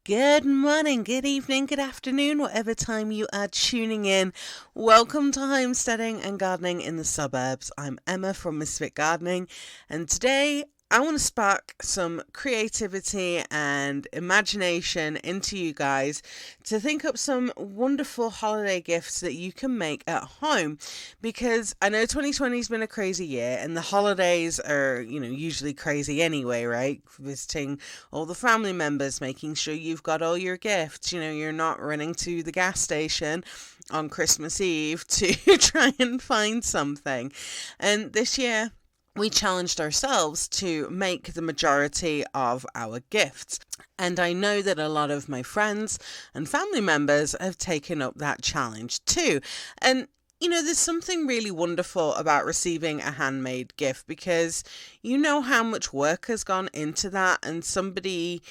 Good morning, good evening, good afternoon, whatever time you are tuning in. Welcome to Homesteading and Gardening in the Suburbs. I'm Emma from Misfit Gardening, and today I want to spark some creativity and imagination into you guys to think up some wonderful holiday gifts that you can make at home, because I know 2020 has been a crazy year and the holidays are, usually crazy anyway, right? Visiting all the family members, making sure you've got all your gifts, you're not running to the gas station on Christmas Eve to try and find something. And this year, we challenged ourselves to make the majority of our gifts. And I know that a lot of my friends and family members have taken up that challenge too. And there's something really wonderful about receiving a handmade gift, because you know how much work has gone into that, and somebody,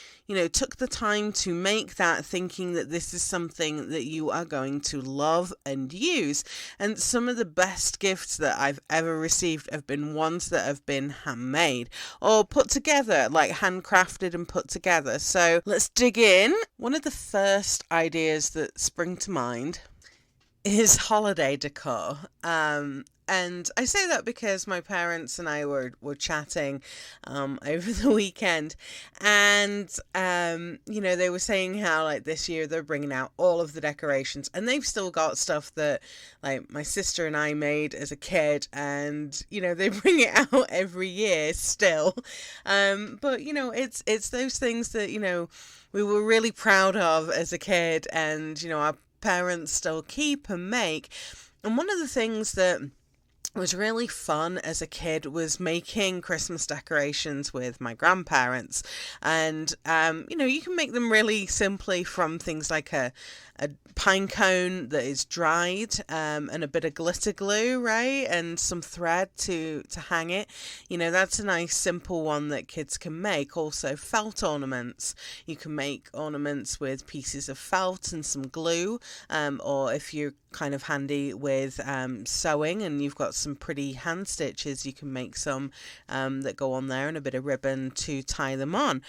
took the time to make that, thinking that this is something that you are going to love and use. And some of the best gifts that I've ever received have been ones that have been handmade or put together, like handcrafted and put together. So let's dig in. One of the first ideas that spring to mind is holiday decor. And I say that because my parents and I were chatting over the weekend, and they were saying how, like, this year they're bringing out all of the decorations, and they've still got stuff that, like, my sister and I made as a kid, and they bring it out every year still. But it's those things that we were really proud of as a kid, and our parents still keep and make. And one of the things that was really fun as a kid was making Christmas decorations with my grandparents. And you can make them really simply from things like a pine cone that is dried, and a bit of glitter glue, right, and some thread to hang it. That's a nice simple one that kids can make. Also, felt ornaments. You can make ornaments with pieces of felt and some glue, or if you're kind of handy with sewing and you've got some pretty hand stitches, you can make some that go on there, and a bit of ribbon to tie them on.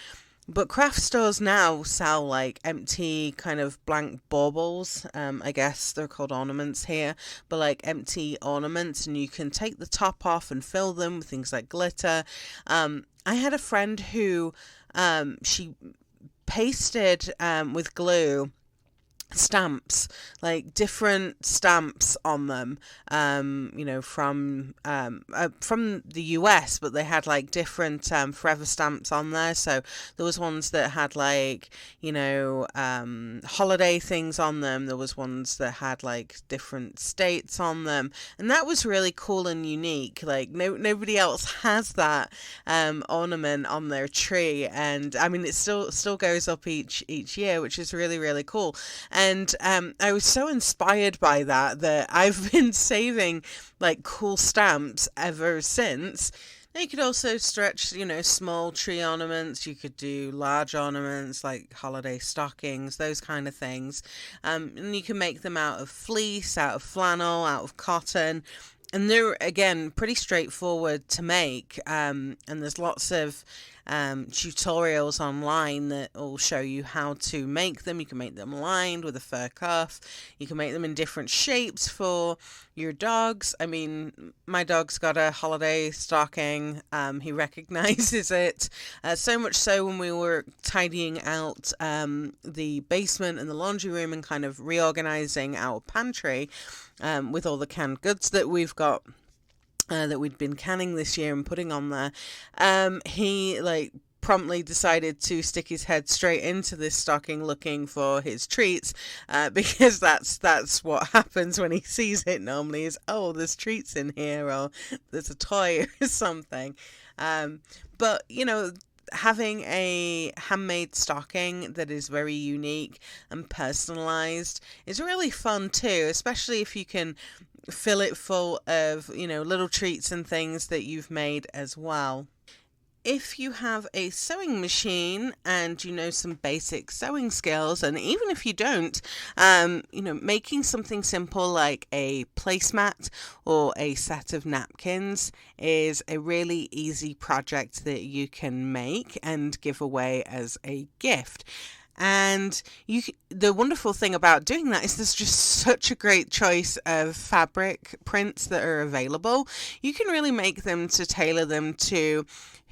But craft stores now sell like empty kind of blank baubles. I guess they're called ornaments here, but like empty ornaments, and you can take the top off and fill them with things like glitter. I had a friend who she pasted with glue stamps, like different stamps on them, from the US, but they had like different forever stamps on there. So there was ones that had like holiday things on them. There was ones that had like different states on them, and that was really cool and unique. Like nobody else has that ornament on their tree, and I mean it still goes up each year, which is really, really cool. And I was so inspired by that I've been saving like cool stamps ever since. Now you could also stretch, small tree ornaments. You could do large ornaments like holiday stockings, those kind of things. And you can make them out of fleece, out of flannel, out of cotton. And they're, again, pretty straightforward to make. And there's lots of tutorials online that will show you how to make them. You can make them lined with a fur cuff. You can make them in different shapes for your dogs. I mean, my dog's got a holiday stocking. He recognizes it. So much so when we were tidying out the basement and the laundry room and kind of reorganizing our pantry with all the canned goods that we've got, that we'd been canning this year and putting on there, he promptly decided to stick his head straight into this stocking looking for his treats, because that's what happens when he sees it normally, is, oh, there's treats in here, or there's a toy or something. But having a handmade stocking that is very unique and personalized is really fun too, especially if you can fill it full of, little treats and things that you've made as well. If you have a sewing machine and some basic sewing skills, and even if you don't, making something simple like a placemat or a set of napkins is a really easy project that you can make and give away as a gift. And the wonderful thing about doing that is there's just such a great choice of fabric prints that are available. You can really make them to tailor them to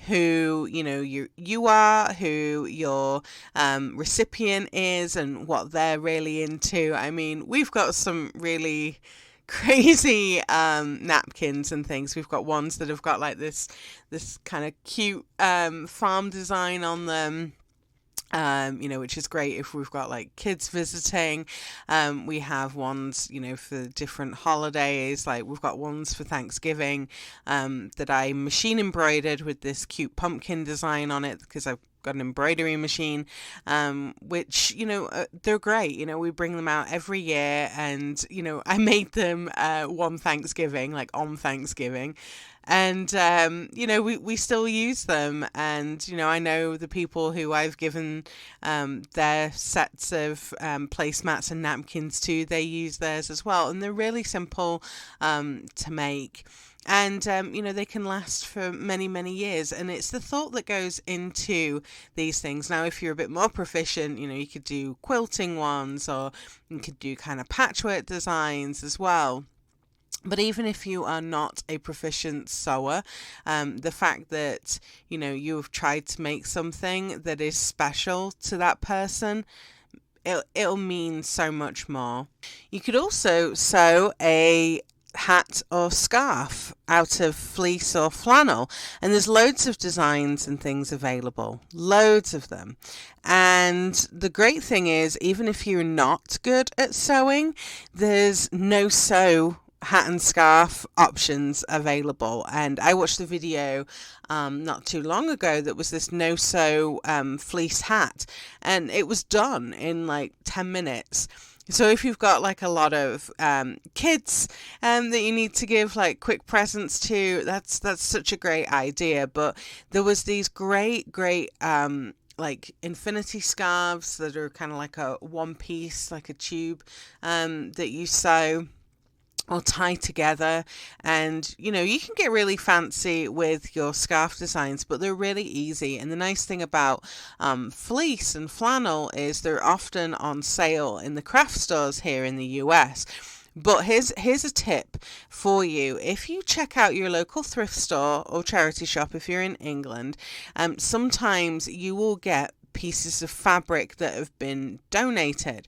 who you are, who your recipient is, and what they're really into. I mean, we've got some really crazy napkins and things. We've got ones that have got like this kind of cute farm design on them. Which is great if we've got like kids visiting. We have ones, for different holidays. Like we've got ones for Thanksgiving that I machine embroidered with this cute pumpkin design on it because I've got an embroidery machine, which, they're great. We bring them out every year, and, I made them on Thanksgiving. And, we still use them. And, I know the people who I've given their sets of placemats and napkins to, they use theirs as well. And they're really simple to make. And, they can last for many, many years. And it's the thought that goes into these things. Now, if you're a bit more proficient, you could do quilting ones, or you could do kind of patchwork designs as well. But even if you are not a proficient sewer, the fact that, you've tried to make something that is special to that person, it'll mean so much more. You could also sew a hat or scarf out of fleece or flannel, and there's loads of designs and things available, loads of them. And the great thing is, even if you're not good at sewing, there's no sew hat and scarf options available. And I watched the video not too long ago that was this no sew fleece hat, and it was done in like 10 minutes. So if you've got like a lot of kids that you need to give like quick presents to, that's such a great idea. But there was these great like infinity scarves that are kind of like a one piece, like a tube that you sew or tie together. And you can get really fancy with your scarf designs, but they're really easy. And the nice thing about fleece and flannel is they're often on sale in the craft stores here in the US. But here's a tip for you. If you check out your local thrift store or charity shop, if you're in England, sometimes you will get pieces of fabric that have been donated.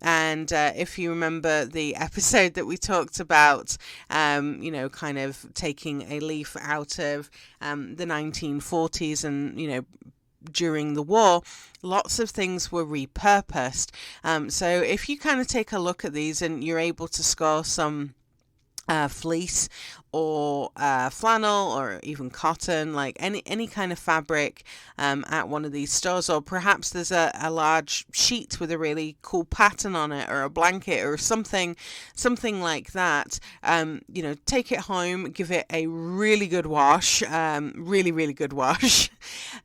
And if you remember the episode that we talked about, kind of taking a leaf out of the 1940s and, during the war, lots of things were repurposed. So if you kind of take a look at these and you're able to score some fleece or flannel or even cotton, like any kind of fabric at one of these stores, or perhaps there's a large sheet with a really cool pattern on it, or a blanket or something like that. Take it home, give it a really good wash, really good wash,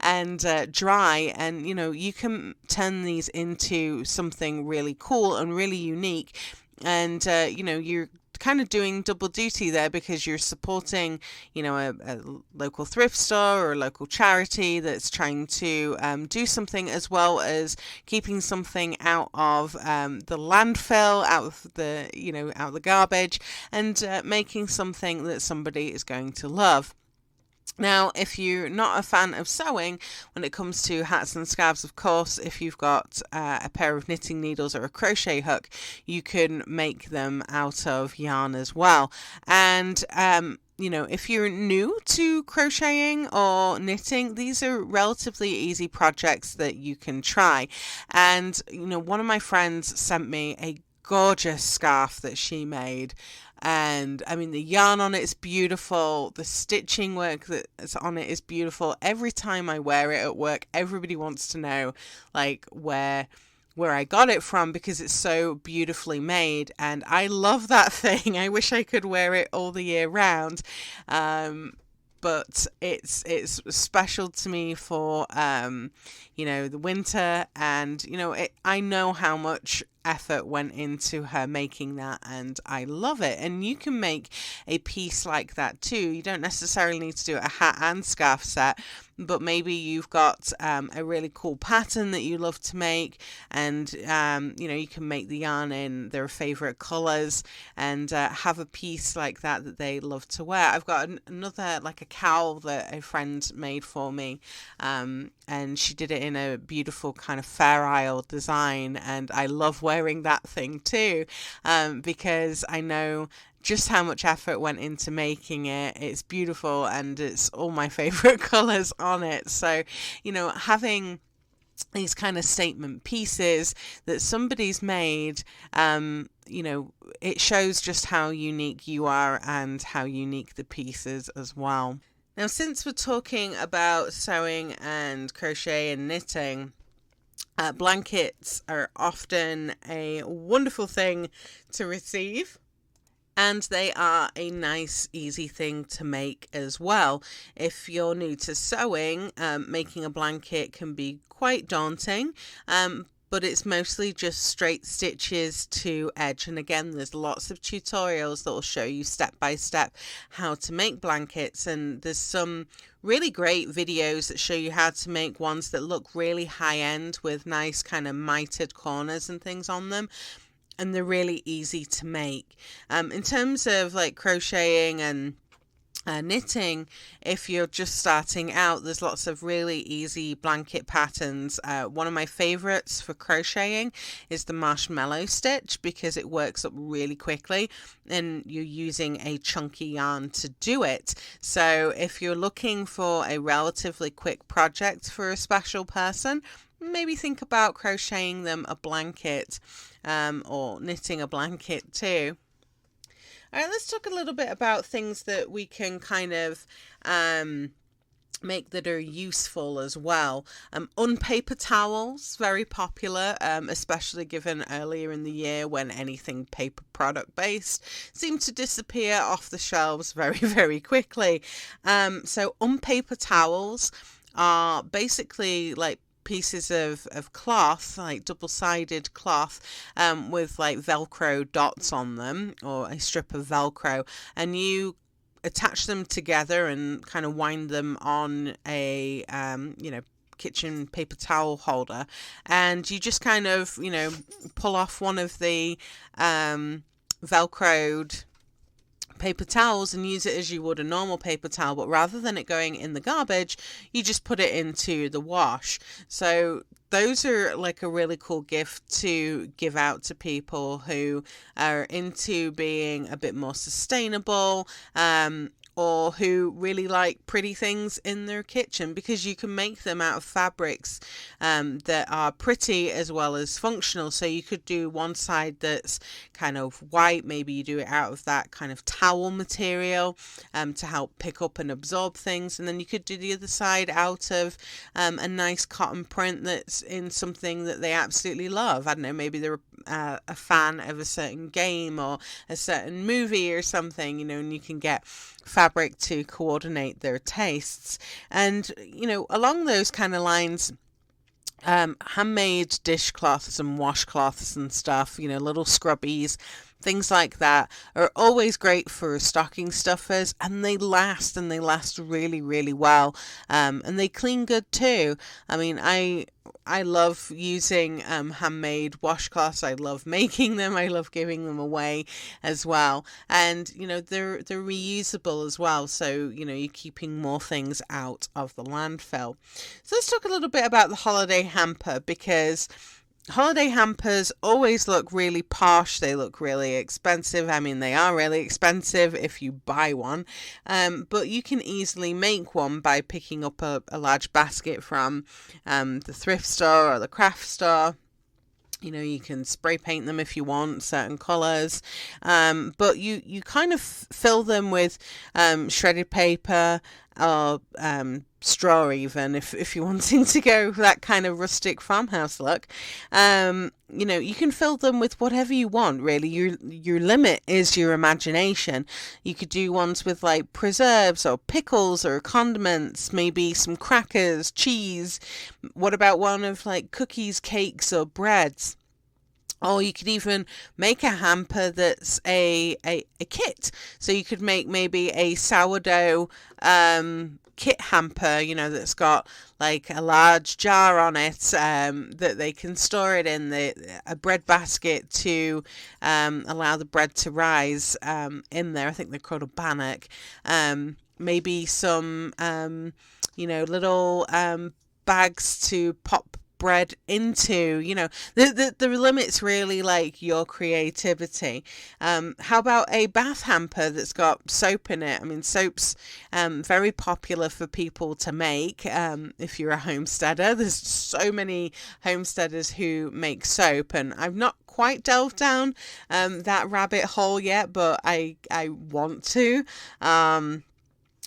and dry, and you can turn these into something really cool and really unique. And you're kind of doing double duty there, because you're supporting a local thrift store or a local charity that's trying to do something, as well as keeping something out of the landfill, out of the garbage, and making something that somebody is going to love. Now, if you're not a fan of sewing, when it comes to hats and scarves, of course, if you've got a pair of knitting needles or a crochet hook, you can make them out of yarn as well. And if you're new to crocheting or knitting, these are relatively easy projects that you can try. And one of my friends sent me a gorgeous scarf that she made, and I mean the yarn on it is beautiful, the stitching work that's on it is beautiful. Every time I wear it at work, everybody wants to know like where I got it from, because it's so beautifully made, and I love that thing. I wish I could wear it all the year round, but it's special to me for the winter. And I know how much effort went into her making that, and I love it. And you can make a piece like that too. You don't necessarily need to do a hat and scarf set, but maybe you've got a really cool pattern that you love to make, and you can make the yarn in their favorite colors, and have a piece like that they love to wear. I've got another, like a cowl that a friend made for me, and she did it in a beautiful kind of Fair Isle design, and I love wearing that thing too, because I know just how much effort went into making it. It's beautiful, and it's all my favorite colors on it. So, having these kind of statement pieces that somebody's made, it shows just how unique you are and how unique the piece is as well. Now, since we're talking about sewing and crochet and knitting, blankets are often a wonderful thing to receive. And they are a nice, easy thing to make as well. If you're new to sewing, making a blanket can be quite daunting, but it's mostly just straight stitches to edge. And again, there's lots of tutorials that will show you step by step how to make blankets. And there's some really great videos that show you how to make ones that look really high end with nice kind of mitered corners and things on them. And they're really easy to make. In terms of like crocheting and knitting, if you're just starting out, there's lots of really easy blanket patterns. One of my favorites for crocheting is the marshmallow stitch, because it works up really quickly and you're using a chunky yarn to do it. So if you're looking for a relatively quick project for a special person, maybe think about crocheting them a blanket, or knitting a blanket too. All right, let's talk a little bit about things that we can kind of make that are useful as well. Unpaper towels, very popular, especially given earlier in the year when anything paper product based seemed to disappear off the shelves very, very quickly. So unpaper towels are basically like pieces of cloth, like double-sided cloth, with like Velcro dots on them, or a strip of Velcro, and you attach them together and kind of wind them on a kitchen paper towel holder, and you just kind of pull off one of the Velcroed paper towels and use it as you would a normal paper towel, but rather than it going in the garbage, you just put it into the wash. So those are like a really cool gift to give out to people who are into being a bit more sustainable, or who really like pretty things in their kitchen, because you can make them out of fabrics that are pretty as well as functional. So you could do one side that's kind of white, maybe you do it out of that kind of towel material to help pick up and absorb things, and then you could do the other side out of a nice cotton print that's in something that they absolutely love. I don't know, maybe they're a fan of a certain game or a certain movie or something, and you can get fabric to coordinate their tastes. And along those kind of lines, handmade dishcloths and washcloths and stuff, little scrubbies, things like that, are always great for stocking stuffers, and they last really, really well, and they clean good too. I mean, I love using handmade washcloths. I love making them. I love giving them away as well. And they're reusable as well. So you're keeping more things out of the landfill. So let's talk a little bit about the holiday hamper, because holiday hampers always look really posh. They look really expensive. I mean, they are really expensive if you buy one, but you can easily make one by picking up a large basket from the thrift store or the craft store. You can spray paint them if you want certain colours, but you kind of fill them with shredded paper or straw, even if you're wanting to go for that kind of rustic farmhouse look. You can fill them with whatever you want, really. Your limit is your imagination. You could do ones with like preserves or pickles or condiments, maybe some crackers, cheese. What about one of like cookies, cakes or breads? Or you could even make a hamper that's a kit. So you could make maybe a sourdough kit hamper, that's got like a large jar on it, that they can store it in, a bread basket to allow the bread to rise in there. I think they're called a bannock. Maybe some, little bags to pop bread into. The limit's really like your creativity. How about a bath hamper that's got soap in it? I mean, soap's very popular for people to make. If you're a homesteader, there's so many homesteaders who make soap, and I've not quite delved down that rabbit hole yet, but I want to.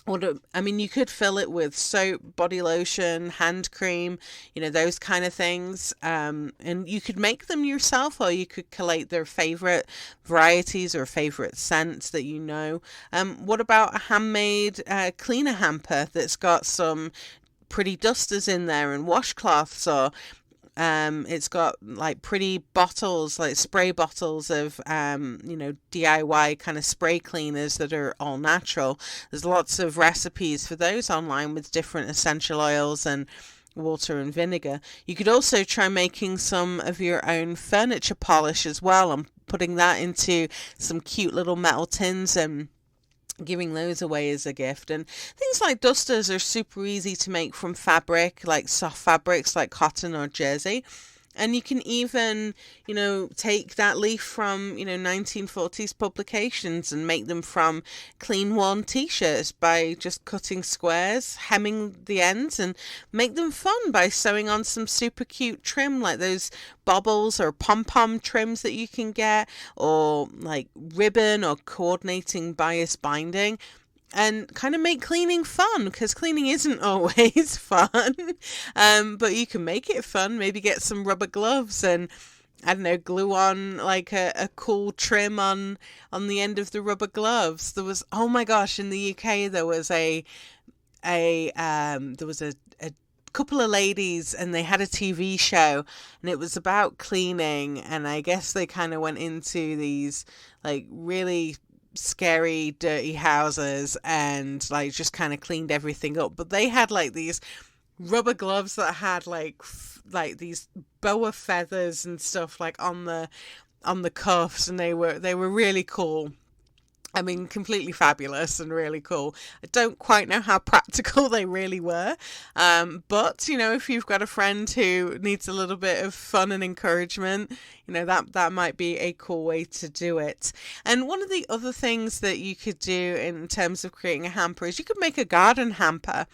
You could fill it with soap, body lotion, hand cream, those kind of things. And you could make them yourself, or you could collate their favorite varieties or favorite scents that you know. What about a handmade cleaner hamper that's got some pretty dusters in there and washcloths, or it's got like pretty bottles, like spray bottles of, DIY kind of spray cleaners that are all natural. There's lots of recipes for those online with different essential oils and water and vinegar. You could also try making some of your own furniture polish as well, and putting that into some cute little metal tins and giving those away as a gift. And things like dusters are super easy to make from fabric, like soft fabrics like cotton or jersey. And you can even, take that leaf from, 1940s publications and make them from clean worn t-shirts by just cutting squares, hemming the ends, and make them fun by sewing on some super cute trim, like those bobbles or pom-pom trims that you can get, or like ribbon or coordinating bias binding. And kind of make cleaning fun, because cleaning isn't always fun. But you can make it fun. Maybe get some rubber gloves and, I don't know, glue on like a cool trim on the end of the rubber gloves. There was, oh my gosh, in the UK there was a couple of ladies, and they had a TV show, and it was about cleaning, and I guess they kind of went into these like really scary dirty houses and like just kind of cleaned everything up. But they had like these rubber gloves that had like these boa feathers and stuff like on the cuffs, and they were really cool. I mean, completely fabulous and really cool. I don't quite know how practical they really were. But, if you've got a friend who needs a little bit of fun and encouragement, that might be a cool way to do it. And one of the other things that you could do in terms of creating a hamper is you could make a garden hamper,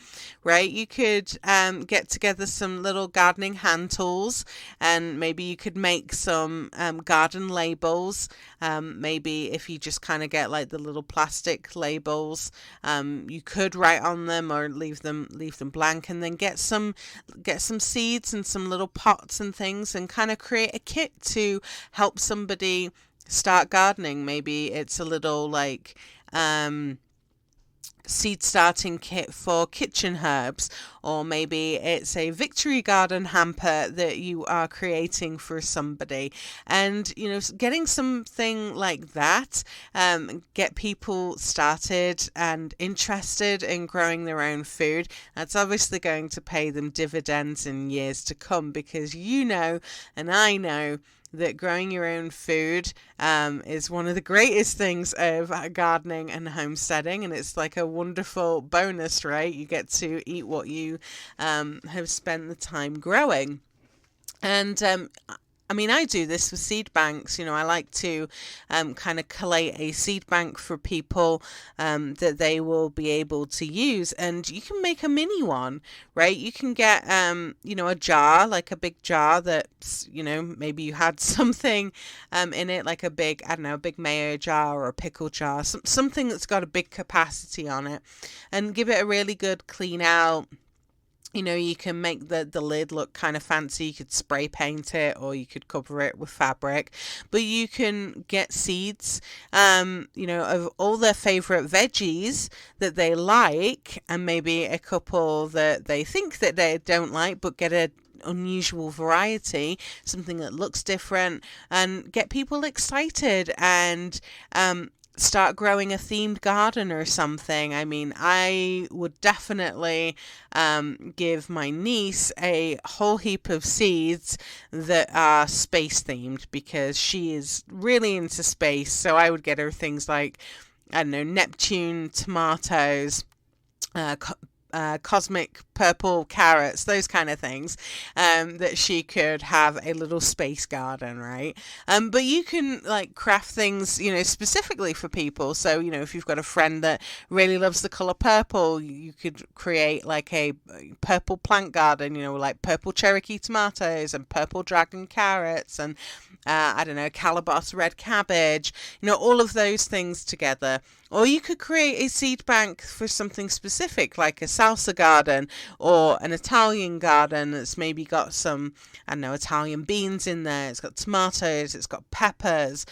right? You could get together some little gardening hand tools, and maybe you could make some garden labels. Maybe if you just kind of get like the little plastic labels, you could write on them or leave them blank, and then get some seeds and some little pots and things, and kind of create a kit to help somebody start gardening. Maybe it's a little like seed starting kit for kitchen herbs, or maybe it's a victory garden hamper that you are creating for somebody. And getting something like that, get people started and interested in growing their own food. That's obviously going to pay them dividends in years to come, because and I know that growing your own food is one of the greatest things of gardening and homesteading, and it's like a wonderful bonus, right? You get to eat what you have spent the time growing. And I do this with seed banks. I like to kind of collate a seed bank for people that they will be able to use. And you can make a mini one, right? You can get, a jar, like a big jar that's, maybe you had something in it, like a big mayo jar or a pickle jar, something that's got a big capacity on it, and give it a really good clean out. You can make the lid look kind of fancy. You could spray paint it, or you could cover it with fabric. But you can get seeds, of all their favorite veggies that they like, and maybe a couple that they think that they don't like, but get unusual variety, something that looks different, and get people excited and start growing a themed garden or something. I mean, I would definitely give my niece a whole heap of seeds that are space themed, because she is really into space. So I would get her things like, I don't know, Neptune tomatoes, cosmic purple carrots, those kind of things, that she could have a little space garden, right? But you can like craft things, specifically for people. So, if you've got a friend that really loves the color purple, you could create like a purple plant garden, like purple Cherokee tomatoes and purple dragon carrots and I don't know, Calabas red cabbage, all of those things together. Or you could create a seed bank for something specific, like a salsa garden or an Italian garden that's maybe got some, I don't know, Italian beans in there. It's got tomatoes, it's got peppers,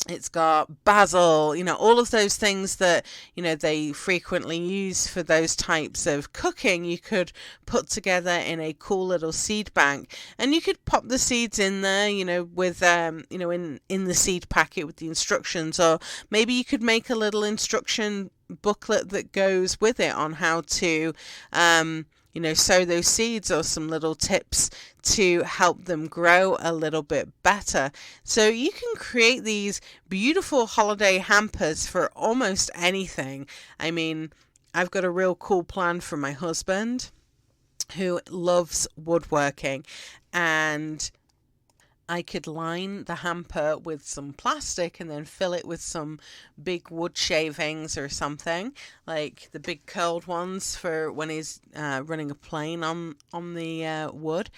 it's got basil, all of those things that, they frequently use for those types of cooking. You could put together in a cool little seed bank, and you could pop the seeds in there, with, in the seed packet with the instructions, or maybe you could make a little instruction booklet that goes with it on how to, sow those seeds, or some little tips to help them grow a little bit better. So you can create these beautiful holiday hampers for almost anything. I mean, I've got a real cool plan for my husband who loves woodworking, and I could line the hamper with some plastic and then fill it with some big wood shavings or something, like the big curled ones for when he's running a plane on the wood.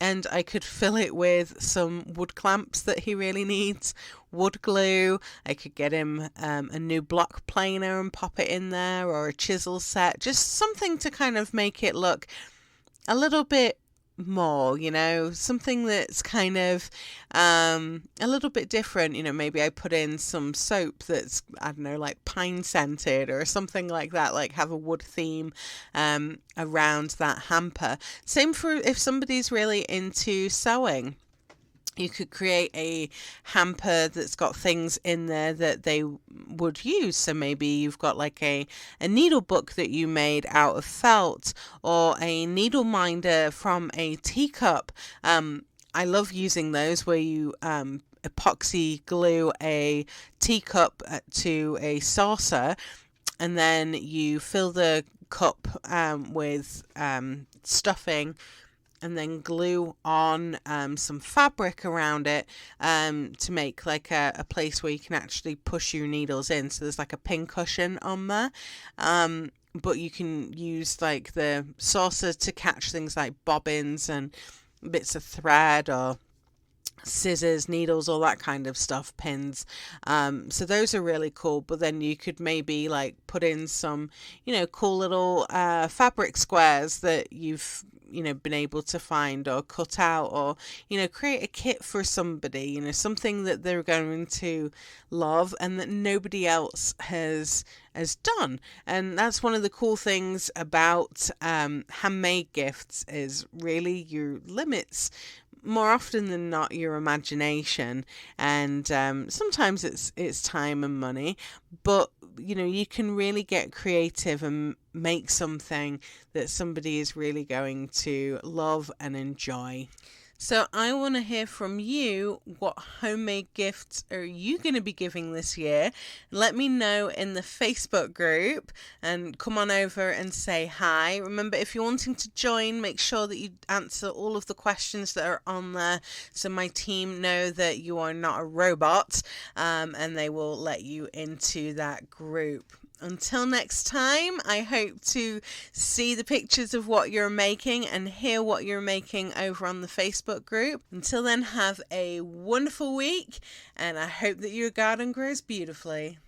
And I could fill it with some wood clamps that he really needs, wood glue. I could get him a new block planer and pop it in there, or a chisel set, just something to kind of make it look a little bit more, something that's kind of a little bit different. Maybe I put in some soap that's, I don't know, like pine scented or something like that, like have a wood theme around that hamper. Same for if somebody's really into sewing. You could create a hamper that's got things in there that they would use. So maybe you've got like a needle book that you made out of felt, or a needle minder from a teacup. I love using those, where you epoxy glue a teacup to a saucer, and then you fill the cup with stuffing, and then glue on some fabric around it to make like a place where you can actually push your needles in. So there's like a pin cushion on there. But you can use like the saucer to catch things like bobbins and bits of thread, or scissors, needles, all that kind of stuff, pins. So those are really cool. But then you could maybe like put in some, cool little fabric squares that you've been able to find or cut out, or create a kit for somebody, something that they're going to love and that nobody else has done. And that's one of the cool things about handmade gifts, is really your limits more often than not your imagination, and sometimes it's time and money, but you can really get creative and make something that somebody is really going to love and enjoy. So I want to hear from you. What homemade gifts are you going to be giving this year? Let me know in the Facebook group, and come on over and say hi. Remember, if you're wanting to join, make sure that you answer all of the questions that are on there, so my team know that you are not a robot, and they will let you into that group. Until next time, I hope to see the pictures of what you're making and hear what you're making over on the Facebook group. Until then, have a wonderful week, and I hope that your garden grows beautifully.